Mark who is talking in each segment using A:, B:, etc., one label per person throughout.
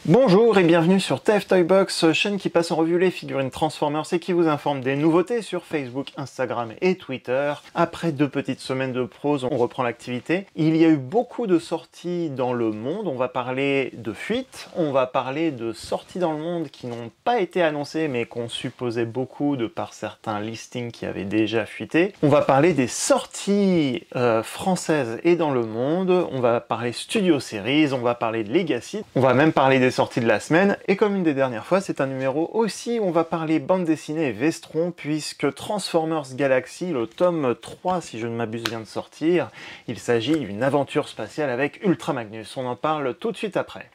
A: Bonjour et bienvenue sur TF Toy Box, chaîne qui passe en revue les figurines Transformers et qui vous informe des nouveautés sur Facebook, Instagram et Twitter. Après 2 petites semaines de pause, on reprend l'activité. Il y a eu beaucoup de sorties dans le monde, on va parler de fuites, on va parler de sorties dans le monde qui n'ont pas été annoncées mais qu'on supposait beaucoup de par certains listings qui avaient déjà fuité. On va parler des sorties françaises et dans le monde, on va parler Studio Series, on va parler de Legacy, on va même parler des sorties de la semaine, et comme une des dernières fois, c'est un numéro aussi où on va parler bande dessinée et Vestron, puisque Transformers Galaxy, le tome 3, si je ne m'abuse, vient de sortir. Il s'agit d'une aventure spatiale avec Ultra Magnus, on en parle tout de suite après.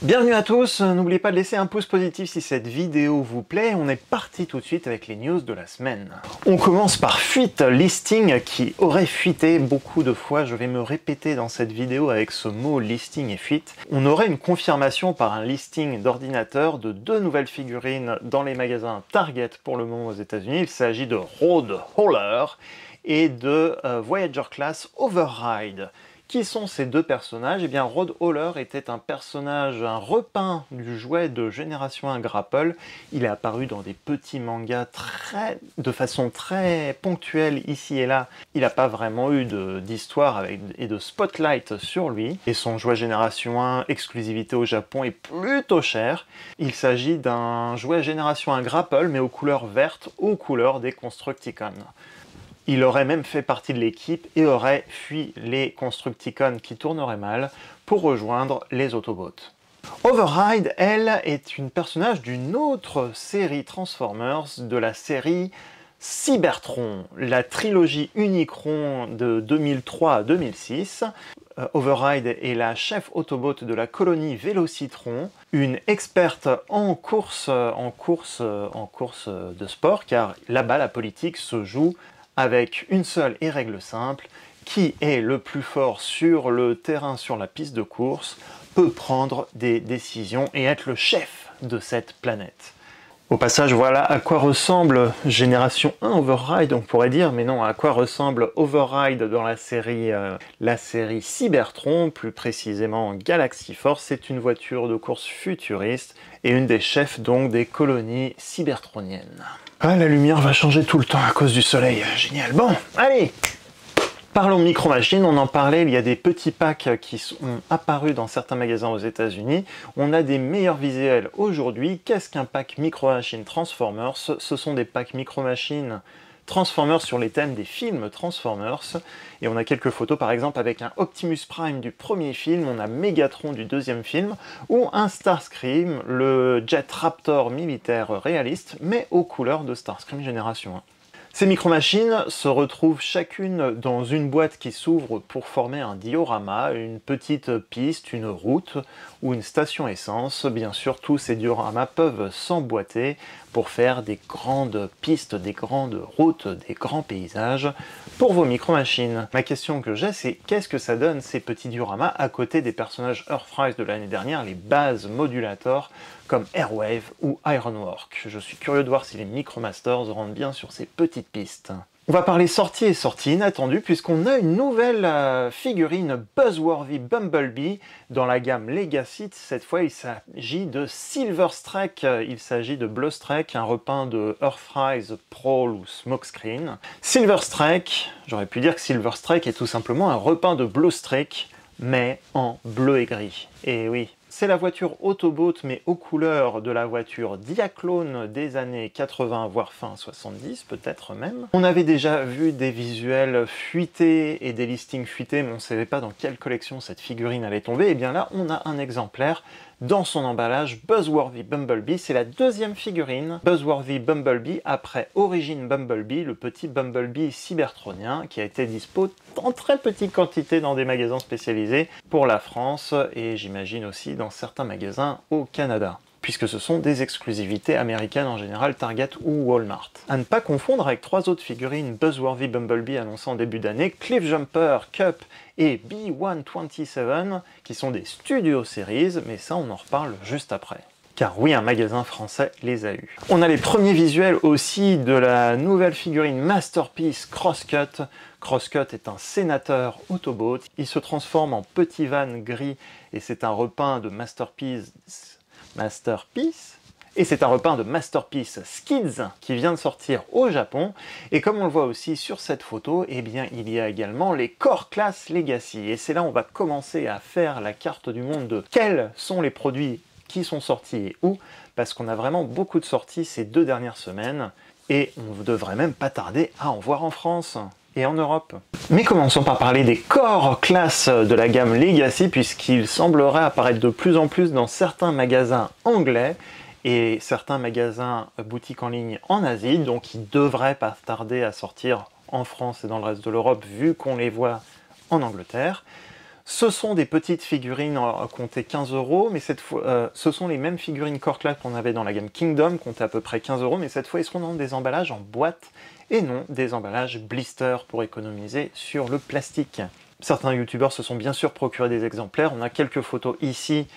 A: Bienvenue à tous, n'oubliez pas de laisser un pouce positif si cette vidéo vous plaît. On est parti tout de suite avec les news de la semaine. On commence par fuite, listing qui aurait fuité beaucoup de fois. Je vais me répéter dans cette vidéo avec ce mot listing et fuite. On aurait une confirmation par un listing d'ordinateur de 2 nouvelles figurines dans les magasins Target pour le moment aux États-Unis. Il s'agit de Road Hauler et de Voyager Class Override. Qui sont ces 2 personnages? Eh bien, Road Hauler était un personnage, un repeint du jouet de Génération 1 Grapple. Il est apparu dans des petits mangas de façon très ponctuelle ici et là. Il n'a pas vraiment eu d'histoire et de spotlight sur lui. Et son jouet Génération 1, exclusivité au Japon, est plutôt cher. Il s'agit d'un jouet Génération 1 Grapple, mais aux couleurs vertes, aux couleurs des Constructicons. Il aurait même fait partie de l'équipe et aurait fui les Constructicons qui tourneraient mal pour rejoindre les Autobots. Override, elle, est une personnage d'une autre série Transformers, de la série Cybertron, la trilogie Unicron de 2003 à 2006. Override est la chef Autobot de la colonie Vélocitron, une experte en course de sport, car là-bas la politique se joue avec une seule et règle simple: qui est le plus fort sur le terrain, sur la piste de course, peut prendre des décisions et être le chef de cette planète. Au passage, voilà à quoi ressemble Génération 1 Override, on pourrait dire, mais non, à quoi ressemble Override dans la série Cybertron, plus précisément Galaxy Force. C'est une voiture de course futuriste et une des chefs donc des colonies cybertroniennes. Ah, la lumière va changer tout le temps à cause du soleil, génial. Bon, allez! Parlons Micro Machines, on en parlait, il y a des petits packs qui sont apparus dans certains magasins aux États-Unis. On a des meilleurs visuels aujourd'hui. Qu'est-ce qu'un pack Micro Machines Transformers? Ce sont des packs Micro Machines Transformers sur les thèmes des films Transformers. Et on a quelques photos par exemple avec un Optimus Prime du premier film, on a Megatron du deuxième film, ou un Starscream, le Jet Raptor militaire réaliste, mais aux couleurs de Starscream Génération 1. Ces micro-machines se retrouvent chacune dans une boîte qui s'ouvre pour former un diorama, une petite piste, une route ou une station essence. Bien sûr, tous ces dioramas peuvent s'emboîter pour faire des grandes pistes, des grandes routes, des grands paysages pour vos micro-machines. Ma question que j'ai, c'est qu'est-ce que ça donne ces petits dioramas à côté des personnages Earthrise de l'année dernière, les bases modulators comme Airwave ou Ironwork. Je suis curieux de voir si les Micromasters rendent bien sur ces petites pistes. On va parler sortie et sortie inattendue puisqu'on a une nouvelle figurine Buzzworthy Bumblebee dans la gamme Legacy. Cette fois, il s'agit de Silver Streak, il s'agit de Blue Streak, un repeint de Earthrise, Prowl ou Smokescreen. Silver Streak, j'aurais pu dire que Silver Streak est tout simplement un repeint de Blue Streak, mais en bleu et gris. Et oui, c'est la voiture Autobot, mais aux couleurs de la voiture Diaclone des années 80, voire fin 70, peut-être même. On avait déjà vu des visuels fuités et des listings fuités, mais on ne savait pas dans quelle collection cette figurine allait tomber. Et bien là, on a un exemplaire dans son emballage, Buzzworthy Bumblebee. C'est la deuxième figurine Buzzworthy Bumblebee après Origin Bumblebee, le petit Bumblebee cybertronien qui a été dispo en très petite quantité dans des magasins spécialisés pour la France et j'imagine aussi dans certains magasins au Canada, puisque ce sont des exclusivités américaines en général, Target ou Walmart. À ne pas confondre avec 3 autres figurines Buzzworthy Bumblebee annoncées en début d'année, Cliffjumper, Cup et B-127, qui sont des Studio Series, mais ça on en reparle juste après. Car oui, un magasin français les a eus. On a les premiers visuels aussi de la nouvelle figurine Masterpiece Crosscut. Crosscut est un sénateur Autobot. Il se transforme en petit van gris et c'est un repeint de Masterpiece Masterpiece. Et c'est un repeint de Masterpiece Skids qui vient de sortir au Japon. Et comme on le voit aussi sur cette photo, eh bien, il y a également les Core Class Legacy. Et c'est là où on va commencer à faire la carte du monde de quels sont les produits qui sont sortis et où, parce qu'on a vraiment beaucoup de sorties ces 2 dernières semaines. Et on ne devrait même pas tarder à en voir en France et en Europe. Mais commençons par parler des Core Class de la gamme Legacy, puisqu'il semblerait apparaître de plus en plus dans certains magasins anglais et certains magasins boutiques en ligne en Asie, donc ils devraient pas tarder à sortir en France et dans le reste de l'Europe, vu qu'on les voit en Angleterre. Ce sont des petites figurines comptées 15 €, mais cette fois, ce sont les mêmes figurines Core Class qu'on avait dans la gamme Kingdom, comptées à peu près 15 €, mais cette fois ils seront dans des emballages en boîte et non des emballages blister pour économiser sur le plastique. Certains youtubeurs se sont bien sûr procuré des exemplaires. On a quelques photos ici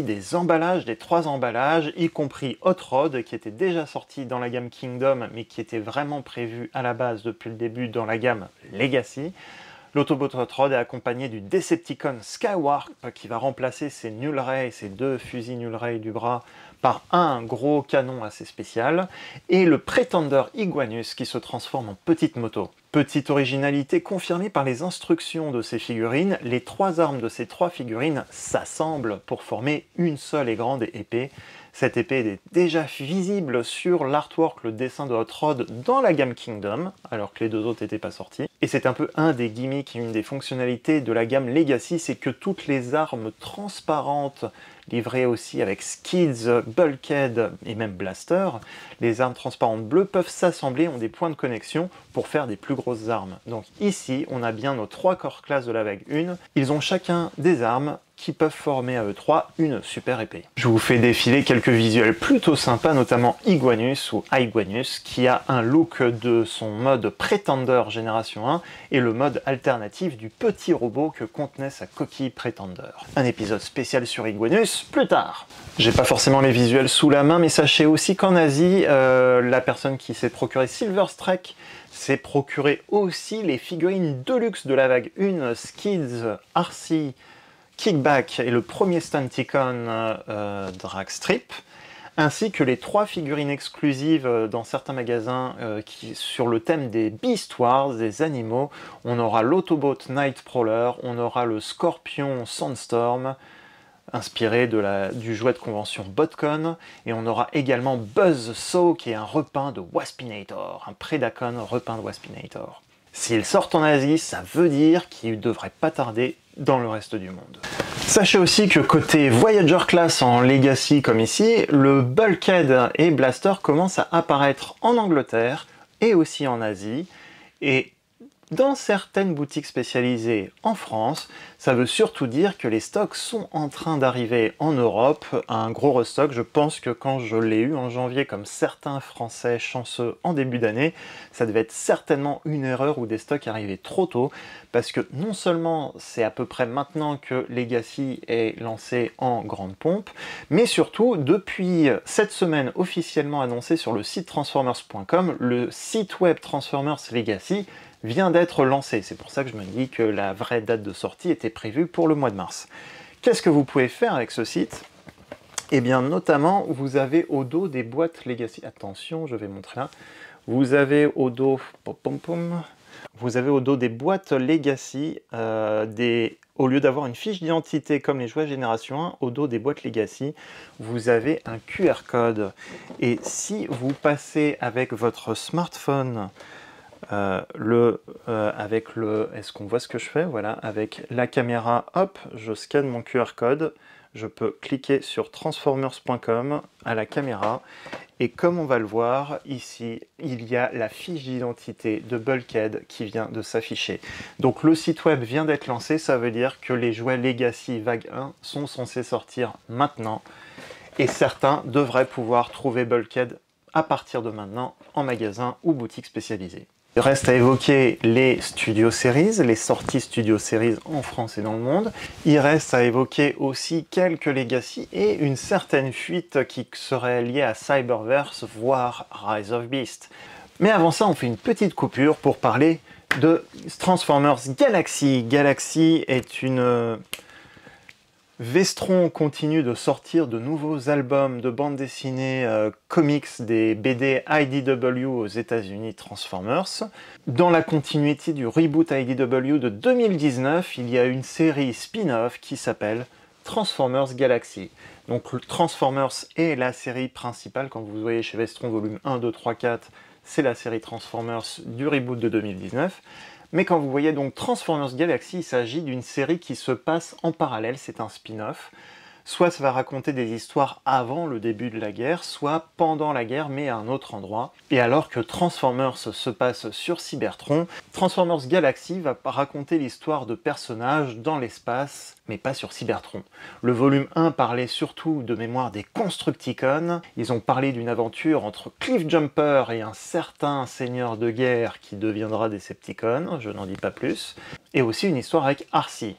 A: des emballages, des 3 emballages, y compris Hot Rod, qui était déjà sorti dans la gamme Kingdom, mais qui était vraiment prévu à la base depuis le début dans la gamme Legacy. L'autobot Hot Rod est accompagné du Decepticon Skywarp, qui va remplacer ses Null Ray, ses 2 fusils Null Ray du bras, par un gros canon assez spécial, et le Pretender Iguanus qui se transforme en petite moto. Petite originalité confirmée par les instructions de ces figurines, les 3 armes de ces 3 figurines s'assemblent pour former une seule et grande épée. Cette épée est déjà visible sur l'artwork, le dessin de Hot Rod dans la gamme Kingdom, alors que les 2 autres n'étaient pas sortis. Et c'est un peu un des gimmicks et une des fonctionnalités de la gamme Legacy, c'est que toutes les armes transparentes, livrées aussi avec Skids, Bulkhead et même Blaster, les armes transparentes bleues peuvent s'assembler, ont des points de connexion pour faire des plus grosses armes. Donc ici, on a bien nos 3 Core Class de la vague 1. Ils ont chacun des armes qui peuvent former à eux 3 une super épée. Je vous fais défiler quelques visuels plutôt sympas, notamment Iguanus ou Iguanus, qui a un look de son mode Pretender Génération 1 et le mode alternatif du petit robot que contenait sa coquille Pretender. Un épisode spécial sur Iguanus plus tard. J'ai pas forcément les visuels sous la main, mais sachez aussi qu'en Asie, la personne qui s'est procuré Silver Strike s'est procuré aussi les figurines Deluxe de la vague 1, Skids, RC, Kickback et le premier Stunticon Dragstrip, ainsi que les 3 figurines exclusives dans certains magasins sur le thème des Beast Wars, des animaux. On aura l'Autobot Nightcrawler, on aura le Scorpion Sandstorm, inspiré du jouet de convention Botcon, et on aura également Buzzsaw, qui est un repeint de Waspinator, un Predacon repeint de Waspinator. S'ils sortent en Asie, ça veut dire qu'ils ne devraient pas tarder dans le reste du monde. Sachez aussi que côté Voyager Class en Legacy comme ici, le Bulkhead et Blaster commencent à apparaître en Angleterre et aussi en Asie, et dans certaines boutiques spécialisées en France, ça veut surtout dire que les stocks sont en train d'arriver en Europe, un gros restock. Je pense que quand je l'ai eu en janvier, comme certains Français chanceux en début d'année, ça devait être certainement une erreur ou des stocks arrivaient trop tôt, parce que non seulement c'est à peu près maintenant que Legacy est lancé en grande pompe, mais surtout depuis cette semaine officiellement annoncé sur le site transformers.com, le site web Transformers Legacy vient d'être lancé. C'est pour ça que je me dis que la vraie date de sortie était prévue pour le mois de mars. Qu'est-ce que vous pouvez faire avec ce site? Eh bien, notamment, vous avez au dos des boîtes Legacy. Attention, je vais montrer là. Vous avez au dos... Vous avez au dos des boîtes Legacy, au lieu d'avoir une fiche d'identité comme les jouets Génération 1, au dos des boîtes Legacy, vous avez un QR code. Et si vous passez avec votre smartphone, est-ce qu'on voit ce que je fais? Voilà, avec la caméra, hop, je scanne mon QR code, je peux cliquer sur transformers.com à la caméra, et comme on va le voir ici, il y a la fiche d'identité de Bulkhead qui vient de s'afficher. Donc le site web vient d'être lancé, ça veut dire que les jouets Legacy Vague 1 sont censés sortir maintenant, et certains devraient pouvoir trouver Bulkhead à partir de maintenant en magasin ou boutique spécialisée. Il reste à évoquer les Studio Series, les sorties Studio Series en France et dans le monde. Il reste à évoquer aussi quelques Legacy et une certaine fuite qui serait liée à Cyberverse, voire Rise of Beast. Mais avant ça, on fait une petite coupure pour parler de Transformers Galaxy. Galaxy est une Vestron continue de sortir de nouveaux albums de bande dessinée comics des BD IDW aux États-Unis Transformers. Dans la continuité du reboot IDW de 2019, il y a une série spin-off qui s'appelle Transformers Galaxy. Donc Transformers est la série principale, quand vous voyez chez Vestron volume 1, 2, 3, 4, c'est la série Transformers du reboot de 2019. Mais quand vous voyez donc Transformers Galaxy, il s'agit d'une série qui se passe en parallèle, c'est un spin-off. Soit ça va raconter des histoires avant le début de la guerre, soit pendant la guerre, mais à un autre endroit. Et alors que Transformers se passe sur Cybertron, Transformers Galaxy va raconter l'histoire de personnages dans l'espace, mais pas sur Cybertron. Le volume 1 parlait surtout de mémoire des Constructicons. Ils ont parlé d'une aventure entre Cliffjumper et un certain seigneur de guerre qui deviendra Decepticon, je n'en dis pas plus. Et aussi une histoire avec Arcee.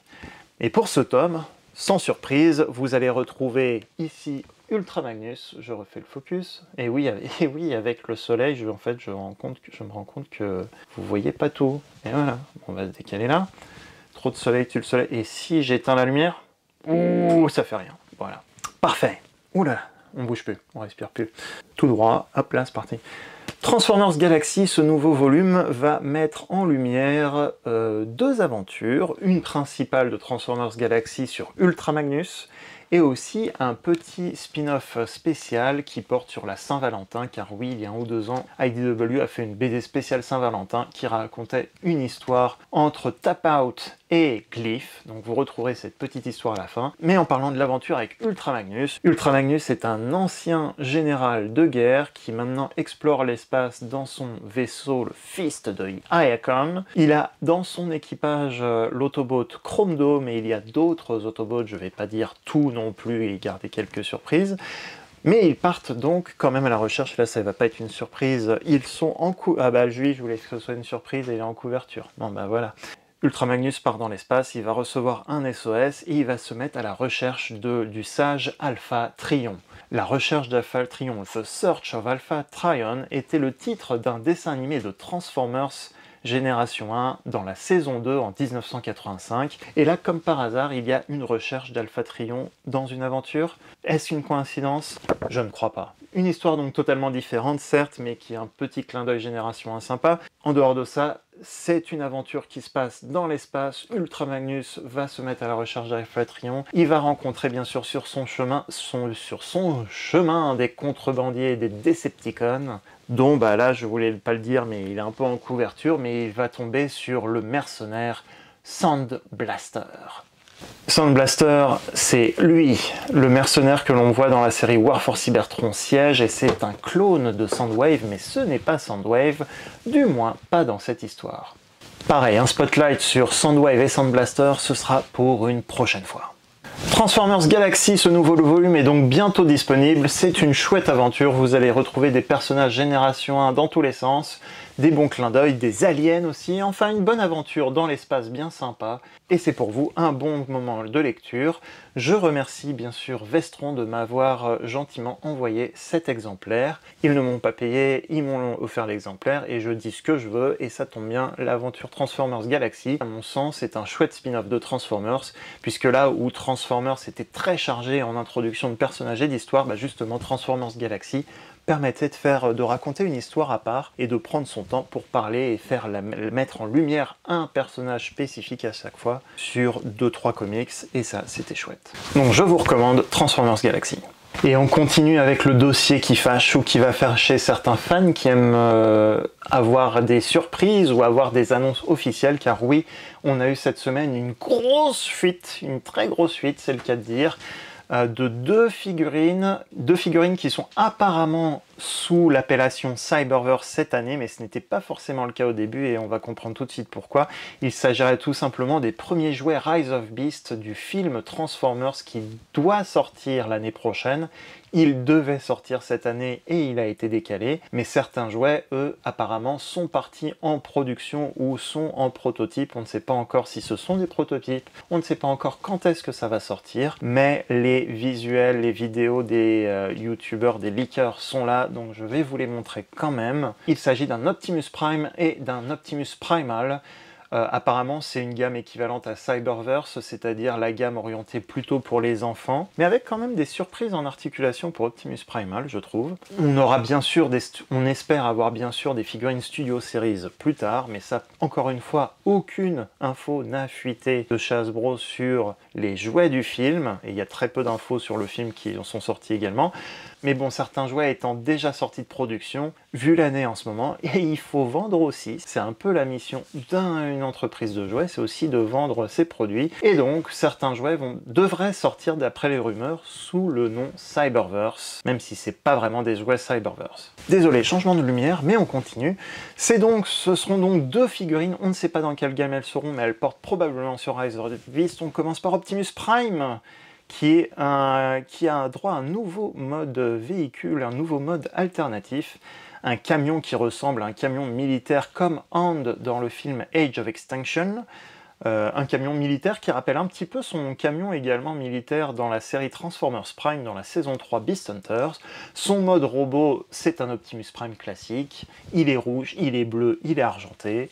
A: Et pour ce tome, sans surprise, vous allez retrouver ici Ultra Magnus, je refais le focus, et oui, avec le soleil, je me rends compte que vous voyez pas tout. Et voilà, on va se décaler là. Trop de soleil, tue le soleil, et si j'éteins la lumière, ouh, ça fait rien. Voilà, parfait. Oula, on bouge plus, on respire plus. Tout droit, hop là, c'est parti. Transformers Galaxy, ce nouveau volume, va mettre en lumière deux aventures, une principale de Transformers Galaxy sur Ultra Magnus, et aussi un petit spin-off spécial qui porte sur la Saint-Valentin, car oui, il y a 1 ou 2 ans, IDW a fait une BD spéciale Saint-Valentin qui racontait une histoire entre Tap-Out et Glyph, donc vous retrouverez cette petite histoire à la fin. Mais en parlant de l'aventure avec Ultra Magnus est un ancien général de guerre qui maintenant explore l'espace dans son vaisseau, le Fist de Iacon. Il a dans son équipage l'autobot Chrome Dome, et il y a d'autres autobots, je vais pas dire tout non plus et garder quelques surprises. Mais ils partent donc quand même à la recherche, là ça va pas être une surprise, ils sont en ah bah lui je voulais que ce soit une surprise et il est en couverture, bon bah voilà. Ultra Magnus part dans l'espace, il va recevoir un SOS et il va se mettre à la recherche du sage Alpha Trion. La recherche d'Alpha Trion, The Search of Alpha Trion, était le titre d'un dessin animé de Transformers Génération 1 dans la saison 2 en 1985. Et là, comme par hasard, il y a une recherche d'Alpha Trion dans une aventure. Est-ce une coïncidence? Je ne crois pas. Une histoire donc totalement différente, certes, mais qui a un petit clin d'œil Génération 1 sympa. En dehors de ça, c'est une aventure qui se passe dans l'espace. Ultra Magnus va se mettre à la recherche d'Alpha Trion. Il va rencontrer bien sûr sur son chemin des contrebandiers et des Decepticons, dont bah là je voulais pas le dire mais il est un peu en couverture, mais il va tomber sur le mercenaire Sound Blaster. Sound Blaster, c'est lui, le mercenaire que l'on voit dans la série War for Cybertron Siege, et c'est un clone de Soundwave, mais ce n'est pas Soundwave, du moins pas dans cette histoire. Pareil, un spotlight sur Soundwave et Sound Blaster, ce sera pour une prochaine fois. Transformers Galaxy, ce nouveau volume est donc bientôt disponible, c'est une chouette aventure, vous allez retrouver des personnages Génération 1 dans tous les sens, des bons clins d'œil, des aliens aussi, enfin une bonne aventure dans l'espace bien sympa, et c'est pour vous un bon moment de lecture. Je remercie bien sûr Vestron de m'avoir gentiment envoyé cet exemplaire. Ils ne m'ont pas payé, ils m'ont offert l'exemplaire, et je dis ce que je veux, et ça tombe bien, l'aventure Transformers Galaxy, à mon sens, c'est un chouette spin-off de Transformers, puisque là où Transformers était très chargé en introduction de personnages et d'histoire, bah justement Transformers Galaxy permettait de raconter une histoire à part et de prendre son temps pour parler et mettre en lumière un personnage spécifique à chaque fois sur 2-3 comics, et ça c'était chouette. Donc je vous recommande Transformers Galaxy. Et on continue avec le dossier qui fâche ou qui va fâcher certains fans qui aiment avoir des surprises ou avoir des annonces officielles, car oui, on a eu cette semaine une grosse fuite, une très grosse fuite, c'est le cas de dire, de deux figurines qui sont apparemment sous l'appellation Cyberverse cette année, mais ce n'était pas forcément le cas au début et on va comprendre tout de suite pourquoi. Il s'agirait tout simplement des premiers jouets Rise of Beast du film Transformers qui doit sortir l'année prochaine. Il devait sortir cette année et il a été décalé, mais certains jouets, eux, apparemment, sont partis en production ou sont en prototype. On ne sait pas encore si ce sont des prototypes, on ne sait pas encore quand est-ce que ça va sortir, mais les visuels, les vidéos des youtubeurs, des leakers sont là, donc je vais vous les montrer quand même. Il s'agit d'un Optimus Prime et d'un Optimus Primal, Apparemment, c'est une gamme équivalente à Cyberverse, c'est-à-dire la gamme orientée plutôt pour les enfants, mais avec quand même des surprises en articulation pour Optimus Primal, je trouve. On aura bien sûr on espère avoir bien sûr des figurines Studio Series plus tard, mais ça, encore une fois, aucune info n'a fuité de chez Hasbro sur les jouets du film, et il y a très peu d'infos sur le film qui en sont sortis également. Mais bon, certains jouets étant déjà sortis de production, vu l'année en ce moment, et il faut vendre aussi. C'est un peu la mission d'une entreprise de jouets, c'est aussi de vendre ses produits. Et donc, certains jouets devraient sortir, d'après les rumeurs, sous le nom Cyberverse, même si c'est pas vraiment des jouets Cyberverse. Désolé, changement de lumière, mais on continue. Ce seront donc 2 figurines, on ne sait pas dans quelle gamme elles seront, mais elles portent probablement sur Rise of the Beast. On commence par Optimus Prime, qui a droit à un nouveau mode véhicule, un nouveau mode alternatif, un camion qui ressemble à un camion militaire comme Hand dans le film Age of Extinction, un camion militaire qui rappelle un petit peu son camion également militaire dans la série Transformers Prime dans la saison 3 Beast Hunters. Son mode robot, c'est un Optimus Prime classique, il est rouge, il est bleu, il est argenté.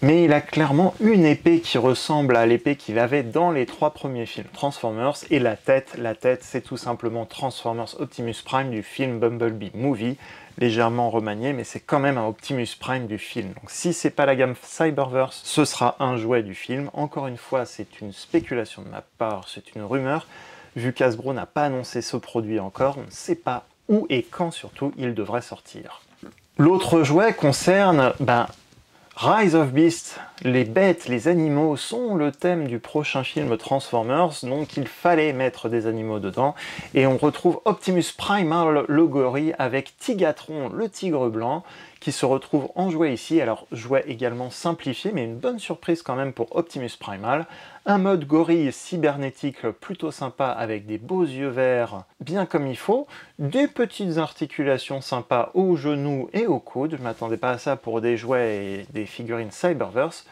A: Mais il a clairement une épée qui ressemble à l'épée qu'il avait dans les 3 premiers films Transformers, et la tête c'est tout simplement Transformers Optimus Prime du film Bumblebee Movie, légèrement remanié, mais c'est quand même un Optimus Prime du film. Donc si c'est pas la gamme Cyberverse, ce sera un jouet du film. Encore une fois, c'est une spéculation de ma part, c'est une rumeur, vu qu'Hasbro n'a pas annoncé ce produit encore, on ne sait pas où et quand surtout il devrait sortir. L'autre jouet concerne, Rise of Beast. Les bêtes, les animaux sont le thème du prochain film Transformers, donc il fallait mettre des animaux dedans. Et on retrouve Optimus Primal, le gorille, avec Tigatron, le tigre blanc, qui se retrouve en jouet ici. Alors, jouet également simplifié, mais une bonne surprise quand même pour Optimus Primal. Un mode gorille cybernétique plutôt sympa, avec des beaux yeux verts, bien comme il faut. Des petites articulations sympas aux genoux et aux coudes. Je ne m'attendais pas à ça pour des jouets et des figurines Cyberverse.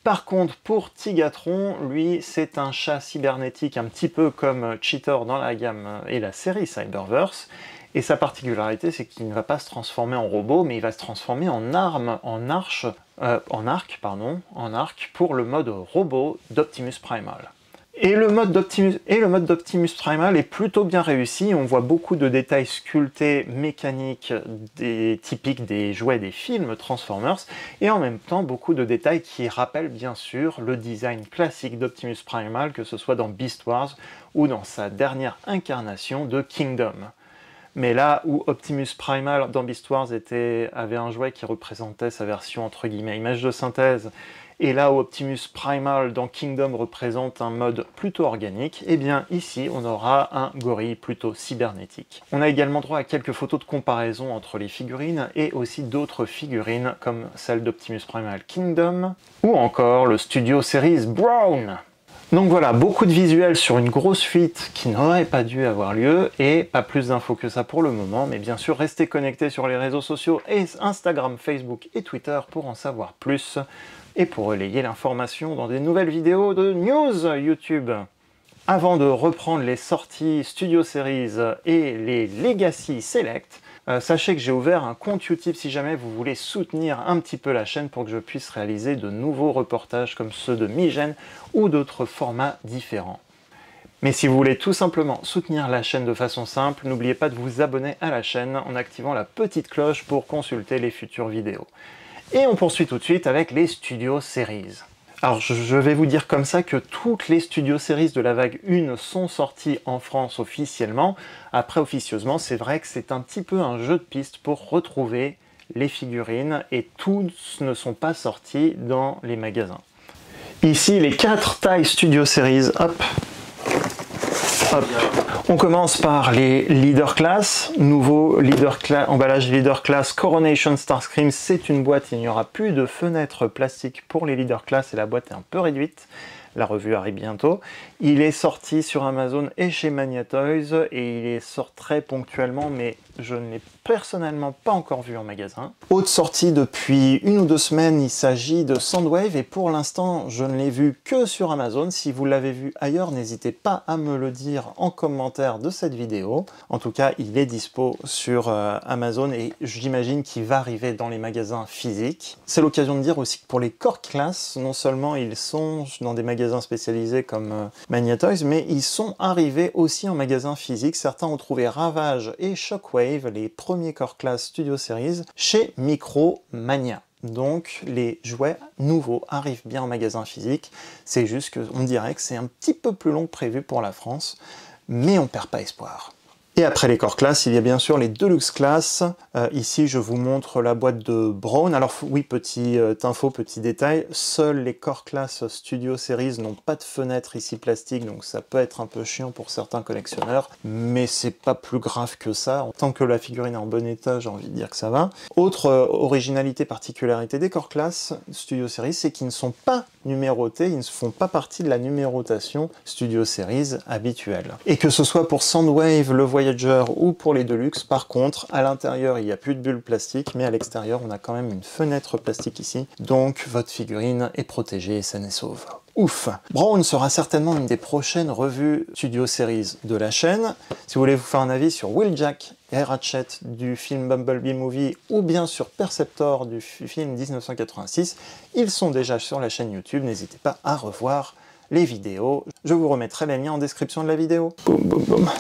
A: Par contre, pour Tigatron, lui, c'est un chat cybernétique un petit peu comme Cheetor dans la gamme et la série Cyberverse. Et sa particularité, c'est qu'il ne va pas se transformer en robot, mais il va se transformer en arc pour le mode robot d'Optimus Primal. Et le mode d'Optimus Primal est plutôt bien réussi. On voit beaucoup de détails sculptés, mécaniques, typiques des jouets des films Transformers, et en même temps beaucoup de détails qui rappellent bien sûr le design classique d'Optimus Primal, que ce soit dans Beast Wars ou dans sa dernière incarnation de Kingdom. Mais là où Optimus Primal dans Beast Wars avait un jouet qui représentait sa version entre guillemets image de synthèse, et là où Optimus Primal dans Kingdom représente un mode plutôt organique, et bien ici on aura un gorille plutôt cybernétique. On a également droit à quelques photos de comparaison entre les figurines et aussi d'autres figurines comme celle d'Optimus Primal Kingdom, ou encore le Studio Series Brown. Donc voilà, beaucoup de visuels sur une grosse fuite qui n'aurait pas dû avoir lieu, et pas plus d'infos que ça pour le moment, mais bien sûr restez connectés sur les réseaux sociaux, et Instagram, Facebook et Twitter pour en savoir plus, et pour relayer l'information dans des nouvelles vidéos de news YouTube. Avant de reprendre les sorties Studio Series et les Legacy Select, sachez que j'ai ouvert un compte Utip si jamais vous voulez soutenir un petit peu la chaîne pour que je puisse réaliser de nouveaux reportages comme ceux de Migène ou d'autres formats différents. Mais si vous voulez tout simplement soutenir la chaîne de façon simple, n'oubliez pas de vous abonner à la chaîne en activant la petite cloche pour consulter les futures vidéos. Et on poursuit tout de suite avec les Studio Series. Alors je vais vous dire comme ça que toutes les Studio Series de la vague 1 sont sorties en France officiellement. Après officieusement, c'est vrai que c'est un petit peu un jeu de piste pour retrouver les figurines, et tous ne sont pas sortis dans les magasins. Ici les 4 tailles Studio Series, hop. On commence par les Leader Class, nouveau emballage Leader Class Coronation Starscream, c'est une boîte, il n'y aura plus de fenêtres plastiques pour les Leader Class et la boîte est un peu réduite. La revue arrive bientôt. Il est sorti sur Amazon et chez Mania Toys et il est sorti très ponctuellement, mais je ne l'ai personnellement pas encore vu en magasin. Autre sortie depuis 1 ou 2 semaines, il s'agit de Soundwave et pour l'instant je ne l'ai vu que sur Amazon. Si vous l'avez vu ailleurs, n'hésitez pas à me le dire en commentaire de cette vidéo. En tout cas, il est dispo sur Amazon et j'imagine qu'il va arriver dans les magasins physiques. C'est l'occasion de dire aussi que pour les Core Class, non seulement ils sont dans des magasins spécialisés comme Mania Toys, mais ils sont arrivés aussi en magasin physique. Certains ont trouvé Ravage et Shockwave, les premiers Core Class Studio Series, chez Micromania. Donc les jouets nouveaux arrivent bien en magasin physique. C'est juste qu'on dirait que c'est un petit peu plus long que prévu pour la France, mais on perd pas espoir. Et après les Core Class, il y a bien sûr les Deluxe Class. Ici, je vous montre la boîte de Braun. Alors oui, petite info, petit détail, seuls les Core Class Studio Series n'ont pas de fenêtre ici plastique, donc ça peut être un peu chiant pour certains collectionneurs, mais c'est pas plus grave que ça. Tant que la figurine est en bon état, j'ai envie de dire que ça va. Autre originalité, particularité des Core Class Studio Series, c'est qu'ils ne sont pas numérotés, ils ne font pas partie de la numérotation Studio Series habituelle. Et que ce soit pour Soundwave, le Voyager ou pour les Deluxe, par contre, à l'intérieur, il n'y a plus de bulles plastiques, mais à l'extérieur, on a quand même une fenêtre plastique ici. Donc, votre figurine est protégée et saine et sauve. Ouf! Braun sera certainement une des prochaines revues Studio Series de la chaîne. Si vous voulez vous faire un avis sur Wheeljack et Ratchet du film Bumblebee Movie ou bien sur Perceptor du film 1986, ils sont déjà sur la chaîne YouTube. N'hésitez pas à revoir les vidéos. Je vous remettrai les liens en description de la vidéo. Boum, boum, boum.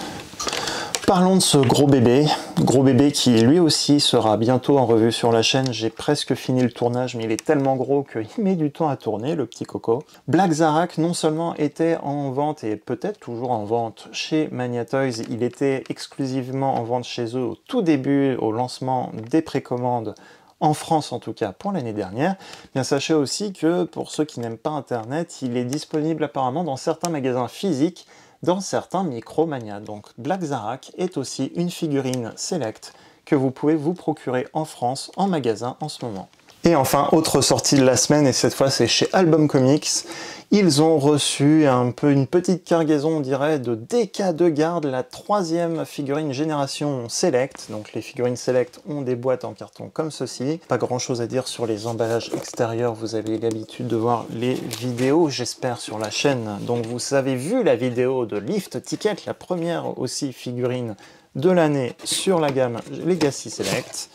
A: Parlons de ce gros bébé qui lui aussi sera bientôt en revue sur la chaîne. J'ai presque fini le tournage, mais il est tellement gros qu'il met du temps à tourner, le petit coco. Black Zarak non seulement était en vente, et peut-être toujours en vente, chez Mania Toys, il était exclusivement en vente chez eux au tout début, au lancement des précommandes, en France en tout cas pour l'année dernière. Bien sachez aussi que pour ceux qui n'aiment pas Internet, il est disponible apparemment dans certains magasins physiques, dans certains Micromania. Donc Black Zarak est aussi une figurine select que vous pouvez vous procurer en France, en magasin en ce moment. Et enfin, autre sortie de la semaine, et cette fois c'est chez Album Comics. Ils ont reçu une petite cargaison, on dirait, de DK de garde, la 3e figurine génération Select. Donc les figurines Select ont des boîtes en carton comme ceci. Pas grand chose à dire sur les emballages extérieurs, vous avez l'habitude de voir les vidéos, j'espère, sur la chaîne. Donc vous avez vu la vidéo de Lift Ticket, la première aussi figurine de l'année sur la gamme Legacy Select.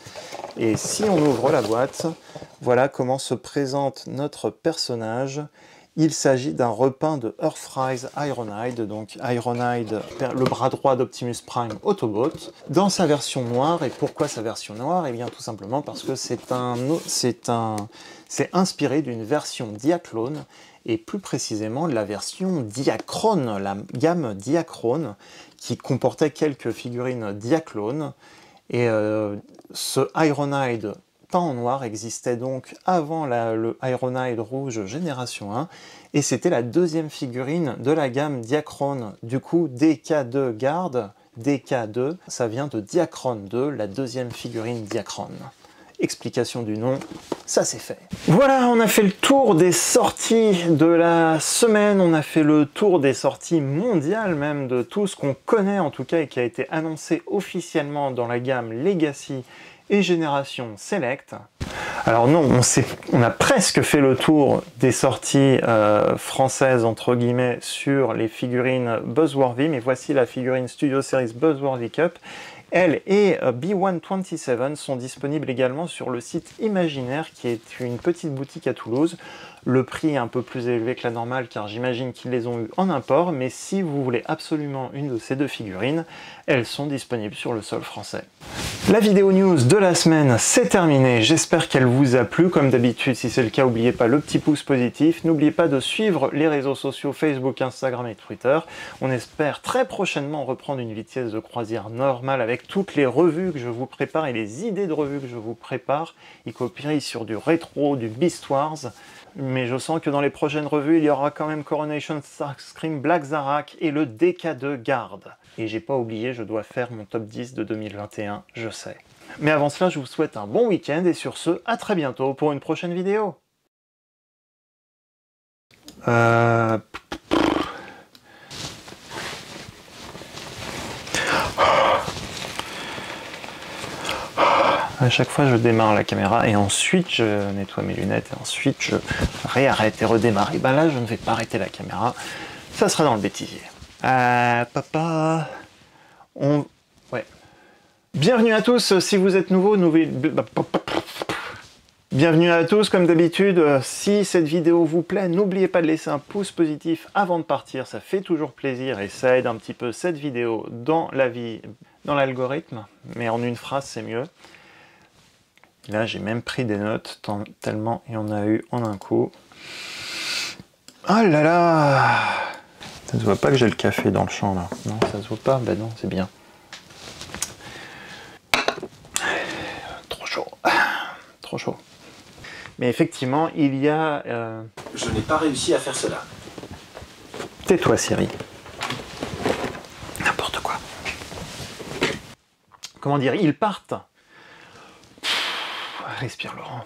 A: Et si on ouvre la boîte, voilà comment se présente notre personnage. Il s'agit d'un repeint de Earthrise Ironhide, donc Ironhide, le bras droit d'Optimus Prime Autobot, dans sa version noire. Et pourquoi sa version noire? Eh bien tout simplement parce que c'est inspiré d'une version Diaclone, et plus précisément de la version Diachrone, la gamme Diachrone, qui comportait quelques figurines Diaclone. Et ce Ironhide peint en noir existait donc avant le Ironhide rouge génération 1, et c'était la 2e figurine de la gamme Diachrone. Du coup, DK2 garde, DK2, ça vient de Diachrone 2, la 2e figurine Diachrone. Explication du nom, ça c'est fait. Voilà, on a fait le tour des sorties de la semaine, on a fait le tour des sorties mondiales même, de tout ce qu'on connaît en tout cas et qui a été annoncé officiellement dans la gamme Legacy et Génération Select. Alors non, on a presque fait le tour des sorties françaises entre guillemets sur les figurines Buzzworthy, mais voici la figurine Studio Series Buzzworthy Cup. Elle et B127 sont disponibles également sur le site Imaginaire, qui est une petite boutique à Toulouse. Le prix est un peu plus élevé que la normale, car j'imagine qu'ils les ont eu en import, mais si vous voulez absolument une de ces deux figurines, elles sont disponibles sur le sol français. La vidéo news de la semaine, c'est terminé. J'espère qu'elle vous a plu. Comme d'habitude, si c'est le cas, n'oubliez pas le petit pouce positif. N'oubliez pas de suivre les réseaux sociaux Facebook, Instagram et Twitter. On espère très prochainement reprendre une vitesse de croisière normale avec toutes les revues que je vous prépare et les idées de revues que je vous prépare, y compris sur du rétro, du Beast Wars. Mais je sens que dans les prochaines revues, il y aura quand même Coronation Starscream, Black Zarak et le DK2 Garde. Et j'ai pas oublié, je dois faire mon top 10 de 2021, je sais. Mais avant cela, je vous souhaite un bon week-end et sur ce, à très bientôt pour une prochaine vidéo. À chaque fois, je démarre la caméra et ensuite je nettoie mes lunettes et ensuite je réarrête et redémarre. Et ben là, je ne vais pas arrêter la caméra. Ça sera dans le bêtisier. Papa, ouais. Bienvenue à tous. Si vous êtes nouveau, bienvenue à tous. Comme d'habitude, si cette vidéo vous plaît, n'oubliez pas de laisser un pouce positif avant de partir. Ça fait toujours plaisir et ça aide un petit peu cette vidéo dans la vie, dans l'algorithme. Mais en une phrase, c'est mieux. Là, j'ai même pris des notes, tellement il y en a eu en un coup. Oh là là! Ça se voit pas que j'ai le café dans le champ, là. Non, ça se voit pas? Ben non, c'est bien. Trop chaud. Trop chaud. Mais effectivement, il y a...
B: Je n'ai pas réussi à faire cela.
A: Tais-toi, Siri. N'importe quoi. Comment dire? Ils partent. Respire, Laurent.